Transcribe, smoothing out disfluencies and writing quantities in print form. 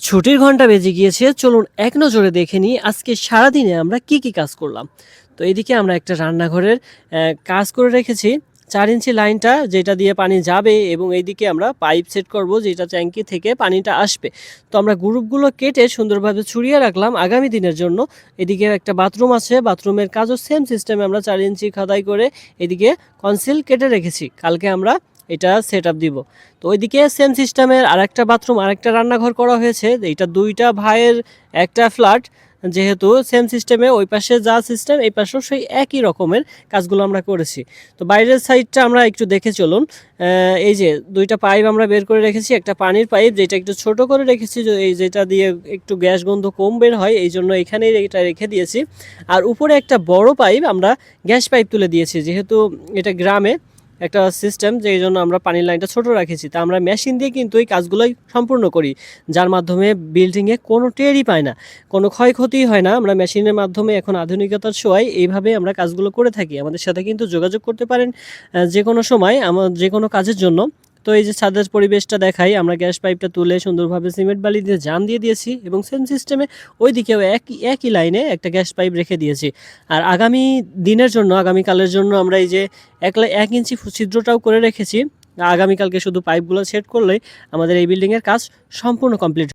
ছুটির ঘন্টা বেজে গিয়েছে। চলুন এক নজরে দেখে নিই আজকে সারাদিনে আমরা কি কাজ করলাম। তো এদিকে আমরা একটা রান্নাঘরের কাজ করে রেখেছি। ৪ ইঞ্চি লাইনটা যেটা দিয়ে পানি যাবে এবং এইদিকে আমরা পাইপ সেট করব যেটা ট্যাঙ্কি থেকে পানিটা আসবে। তো আমরা গ্রুপগুলো কেটে সুন্দরভাবে ছড়িয়ে রাখলাম আগামী দিনের জন্য। এদিকে একটা বাথরুম আছে, বাথরুমের কাজও সেম সিস্টেমে আমরা ৪ ইঞ্চি খোদাই করে এদিকে কনসিল কেটে রেখেছি। কালকে আমরা এটা সেটআপ দিব। তো ওইদিকে সেম সিস্টেমের আরেকটা বাথরুম, আরেকটা রান্নাঘর করা হয়েছে। এইটা ২ টা ভাইয়ের একটা ফ্ল্যাট। যেহেতু সেম সিস্টেমে ওই পাশে যা সিস্টেম এই পাশেও সেই একই রকমের কাজগুলো আমরা করেছি। তো বাইরের সাইডটা আমরা একটু দেখে চলুন। এই যে ২ টা পাইপ আমরা বের করে রেখেছি। একটা পানির পাইপ যেটা একটু ছোট করে রেখেছি, যে এই যেটা দিয়ে একটু গ্যাস গন্ধ কম বের হয়, এইজন্য এখানেই এটা রেখে দিয়েছি। আর উপরে একটা বড় পাইপ আমরা গ্যাস পাইপ তুলে দিয়েছি, যেহেতু এটা গ্রামে একটা সিস্টেম, যেই জন্য আমরা পানির লাইনটা ছোট রাখেছি। তা আমরা মেশিন দিয়ে কিন্তু এই কাজগুলোই সম্পূর্ণ করি, যার মাধ্যমে বিল্ডিংয়ে কোনো টেরই পায় না, কোনো ক্ষয়ক্ষতিই হয় না। আমরা মেশিনের মাধ্যমে এখন আধুনিকতার ছোঁয়ায় এইভাবে আমরা কাজগুলো করে থাকি। আমাদের সাথে কিন্তু যোগাযোগ করতে পারেন যে কোনো সময় আমার যে কোনো কাজের জন্য। তো এই যে ছাদের পরিবেশটা দেখাই, আমরা গ্যাস পাইপটা তুলে সুন্দরভাবে সিমেন্ট বালি দিয়ে জাম দিয়ে দিয়েছি এবং সেম সিস্টেমে ওইদিকেও একই লাইনে একটা গ্যাস পাইপ রেখে দিয়েছি। আর আগামী দিনের জন্য, আগামীকালের জন্য আমরা এই যে ১ ইঞ্চি ছিদ্রটাও করে রেখেছি। আগামীকালকে শুধু পাইপগুলো সেট করলেই আমাদের এই বিল্ডিংয়ের কাজ সম্পূর্ণ কমপ্লিট।